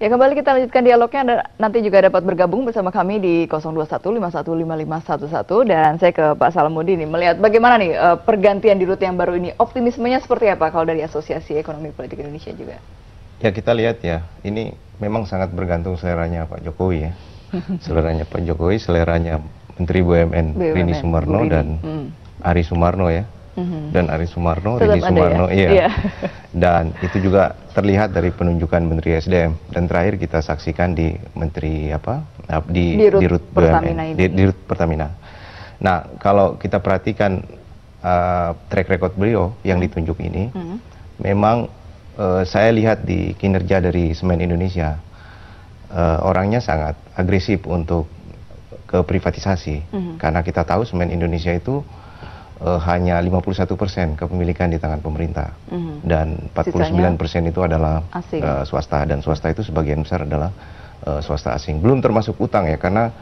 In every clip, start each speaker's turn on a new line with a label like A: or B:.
A: Ya, kembali kita lanjutkan dialognya. Anda nanti juga dapat bergabung bersama kami di 021515511 dan saya ke Pak Salamuddin nih, melihat bagaimana nih pergantian di rute yang baru ini, optimismenya seperti apa kalau dari Asosiasi Ekonomi Politik Indonesia juga?
B: Ya, kita lihat ya, ini memang sangat bergantung seleranya Pak Jokowi ya. Seleranya Pak Jokowi, seleranya Menteri BUMN Rini Sumarno dan Ari Sumarno ya. Dan Ari Sumarno, Rini Sumarno,
A: ya?
B: iya. Dan itu juga terlihat dari penunjukan Menteri SDM. Dan terakhir kita saksikan di Menteri apa? Di Rut BUMN, di Rut Pertamina. Nah, kalau kita perhatikan track record beliau yang ditunjuk ini, memang saya lihat di kinerja dari Semen Indonesia, orangnya sangat agresif untuk ke privatisasi. Karena kita tahu Semen Indonesia itu hanya 51% kepemilikan di tangan pemerintah, dan 49% itu adalah swasta, dan swasta itu sebagian besar adalah swasta asing. Belum termasuk utang ya, karena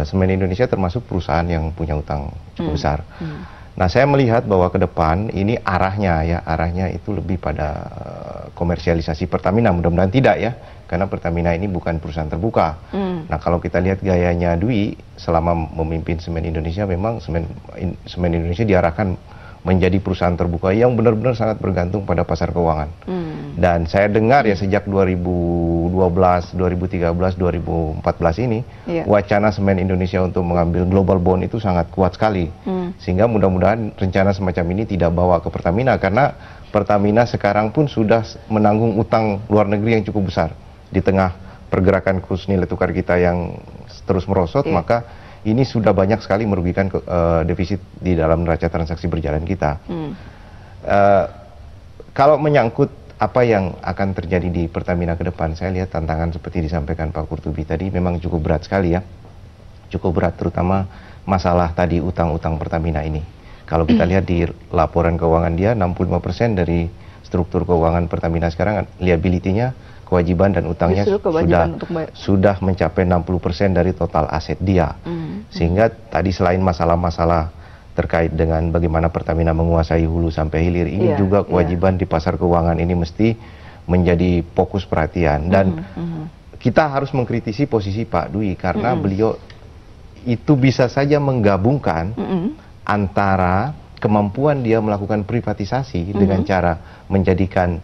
B: Semen Indonesia termasuk perusahaan yang punya utang cukup besar. Nah, saya melihat bahwa ke depan ini arahnya itu lebih pada komersialisasi Pertamina. Mudah-mudahan tidak ya, karena Pertamina ini bukan perusahaan terbuka. Nah, kalau kita lihat gayanya Dwi selama memimpin Semen Indonesia, memang Semen Indonesia diarahkan menjadi perusahaan terbuka yang benar-benar sangat bergantung pada pasar keuangan. Dan saya dengar ya sejak 2012, 2013, 2014 ini, wacana Semen Indonesia untuk mengambil global bond itu sangat kuat sekali. Sehingga mudah-mudahan rencana semacam ini tidak bawa ke Pertamina, karena Pertamina sekarang pun sudah menanggung utang luar negeri yang cukup besar. Di tengah pergerakan kurs nilai tukar kita yang terus merosot, maka ini sudah banyak sekali merugikan defisit di dalam neraca transaksi berjalan kita. Kalau menyangkut apa yang akan terjadi di Pertamina ke depan, saya lihat tantangan seperti disampaikan Pak Qurtubi tadi memang cukup berat sekali ya. Cukup berat, terutama masalah tadi utang-utang Pertamina ini. Kalau kita lihat di laporan keuangan dia, 65% dari struktur keuangan Pertamina sekarang, liability-nya, kewajiban dan utangnya sudah mencapai 60% dari total aset dia. Sehingga tadi selain masalah-masalah terkait dengan bagaimana Pertamina menguasai hulu sampai hilir, ini juga kewajiban di pasar keuangan ini mesti menjadi fokus perhatian. Dan kita harus mengkritisi posisi Pak Dwi, karena beliau itu bisa saja menggabungkan antara kemampuan dia melakukan privatisasi dengan cara menjadikan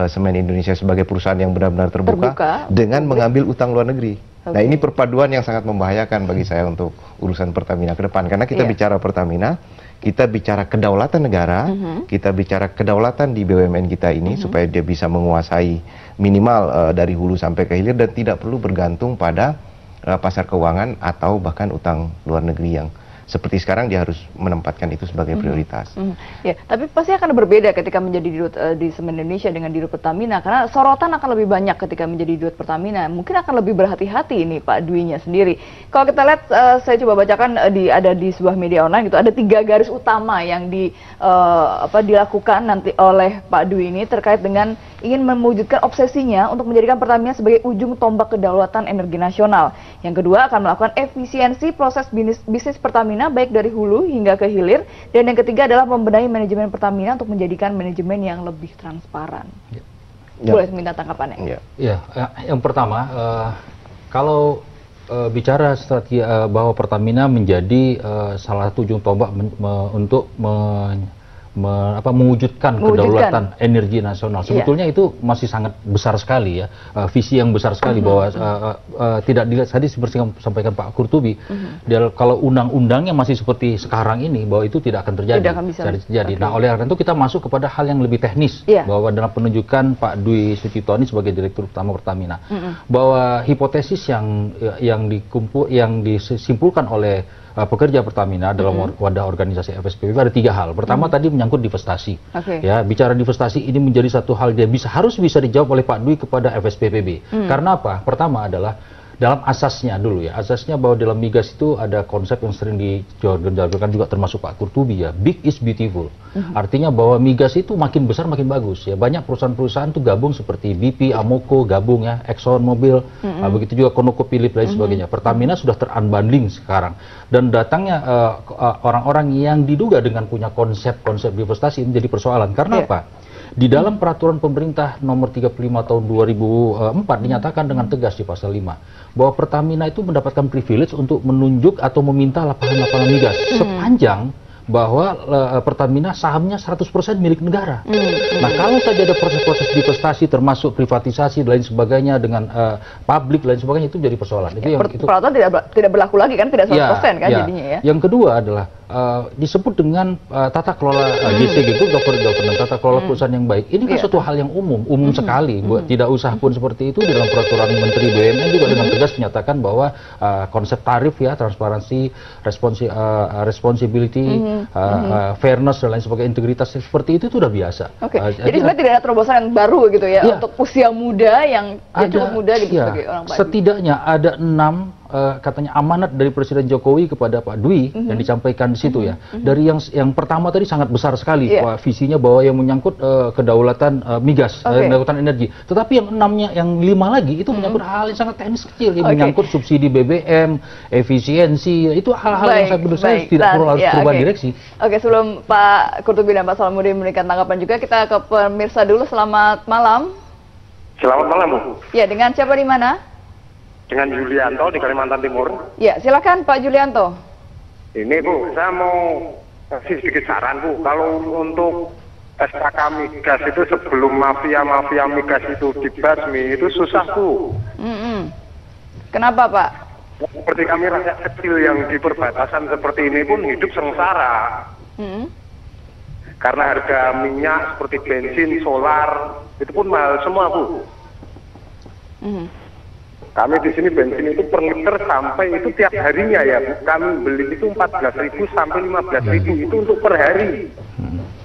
B: Semen Indonesia sebagai perusahaan yang benar-benar terbuka dengan mengambil utang luar negeri. Nah, ini perpaduan yang sangat membahayakan bagi saya untuk urusan Pertamina ke depan. Karena kita bicara Pertamina, kita bicara kedaulatan negara, kita bicara kedaulatan di BUMN kita ini, supaya dia bisa menguasai minimal dari hulu sampai ke hilir dan tidak perlu bergantung pada pasar keuangan atau bahkan utang luar negeri yang seperti sekarang dia harus menempatkan itu sebagai prioritas.
A: Ya, tapi pasti akan berbeda ketika menjadi di Semen Indonesia dengan di Rut Pertamina, karena sorotan akan lebih banyak ketika menjadi di Rut Pertamina. Mungkin akan lebih berhati-hati ini Pak Dwi-nya sendiri. Kalau kita lihat, saya coba bacakan ada di sebuah media online gitu, ada 3 garis utama yang dilakukan nanti oleh Pak Dwi ini terkait dengan ingin mewujudkan obsesinya untuk menjadikan Pertamina sebagai ujung tombak kedaulatan energi nasional. Yang kedua, akan melakukan efisiensi proses bisnis Pertamina baik dari hulu hingga ke hilir, dan yang ketiga adalah membenahi manajemen Pertamina untuk menjadikan manajemen yang lebih transparan. Boleh minta tanggapannya?
C: Yang pertama, kalau bicara strategi bahwa Pertamina menjadi salah satu ujung tombak untuk mewujudkan kedaulatan energi nasional. Sebetulnya itu masih sangat besar sekali ya, visi yang besar sekali bahwa tidak dilihat tadi seperti yang sampaikan Pak Qurtubi, kalau undang-undangnya masih seperti sekarang ini, bahwa itu tidak akan terjadi. Nah, oleh karena itu kita masuk kepada hal yang lebih teknis, bahwa dalam penunjukan Pak Dwi Sucipto ini sebagai Direktur Utama Pertamina, bahwa hipotesis yang disimpulkan oleh pekerja Pertamina dalam wadah organisasi FSPB ada 3 hal. Pertama tadi menyangkut divestasi. Ya, bicara divestasi ini menjadi satu hal yang harus bisa dijawab oleh Pak Dwi kepada FSPBB. Karena apa? Pertama adalah dalam asasnya dulu ya, asasnya bahwa dalam migas itu ada konsep yang sering dijabarkan juga termasuk Pak Qurtubi ya, big is beautiful. Artinya bahwa migas itu makin besar makin bagus ya. Banyak perusahaan-perusahaan tuh gabung seperti BP, Amoco gabung ya, Exxon Mobil, begitu juga ConocoPhillips dan sebagainya. Pertamina sudah terunbundling sekarang, dan datangnya orang-orang yang diduga dengan punya konsep divestasi menjadi persoalan. Karena apa? Di dalam peraturan pemerintah nomor 35 tahun 2004 dinyatakan dengan tegas di pasal 5 bahwa Pertamina itu mendapatkan privilege untuk menunjuk atau meminta lapangan-lapangan migas sepanjang bahwa Pertamina sahamnya 100% milik negara. Nah, kalau saja ada proses-proses divestasi termasuk privatisasi dan lain sebagainya dengan publik dan lain sebagainya, itu jadi persoalan. Itu yang itu
A: peraturan tidak berlaku lagi kan, tidak 100% kan jadinya ya.
C: Yang kedua adalah disebut dengan tata kelola GCG itu governance, tata kelola perusahaan yang baik. Ini kan suatu hal yang umum sekali. Tidak usah pun seperti itu, di dalam peraturan Menteri BUMN juga dengan tegas menyatakan bahwa konsep tarif ya, transparansi, responsibility, fairness dan lain sebagainya, integritas seperti itu sudah biasa.
A: Jadi sebenarnya tidak ada terobosan yang baru gitu ya, untuk usia muda yang cukup muda gitu sebagai orang Pak.
C: Setidaknya ada 6 katanya amanat dari Presiden Jokowi kepada Pak Dwi yang disampaikan di situ ya. Dari yang pertama tadi sangat besar sekali visinya bahwa yang menyangkut kedaulatan migas, kedaulatan energi. Tetapi yang 6-nya, yang 5 lagi itu menyangkut hal yang sangat teknis kecil, yang menyangkut subsidi BBM, efisiensi, itu hal-hal yang saya tidak perlu harus perubahan direksi.
A: Oke, sebelum Pak Qurtubi dan Pak Salamuddin memberikan tanggapan juga, kita ke pemirsa dulu. Selamat malam.
D: Selamat malam, Bu.
A: Ya, dengan siapa di mana?
D: Dengan Yulianto di Kalimantan Timur.
A: Ya, silakan Pak Yulianto.
D: Ini Bu, saya mau kasih sedikit saran Bu. Kalau untuk SKK migas itu sebelum mafia-mafia migas itu dibasmi, itu susah Bu.
A: Kenapa Pak?
D: Seperti kami rakyat kecil yang di perbatasan seperti ini pun hidup sengsara. Karena harga minyak seperti bensin, solar, itu pun mahal semua Bu. Kami di sini bensin itu per liter sampai itu tiap harinya ya, kami beli itu 14.000 sampai 15.000 itu untuk per hari,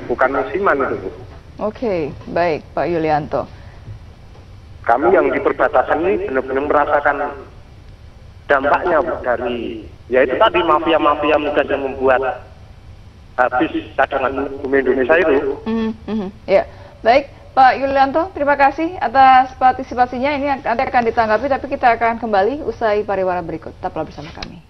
D: bukan musiman itu Bu.
A: Oke, baik Pak Yulianto.
D: Kami yang di perbatasan ini benar-benar merasakan dampaknya Bu, dari ya itu tadi mafia-mafia migas yang membuat habis cadangan bumi Indonesia itu.
A: Ya, baik. Pak Yulianto, terima kasih atas partisipasinya. Ini nanti akan ditanggapi, tapi kita akan kembali usai pariwara berikut. Tetaplah bersama kami.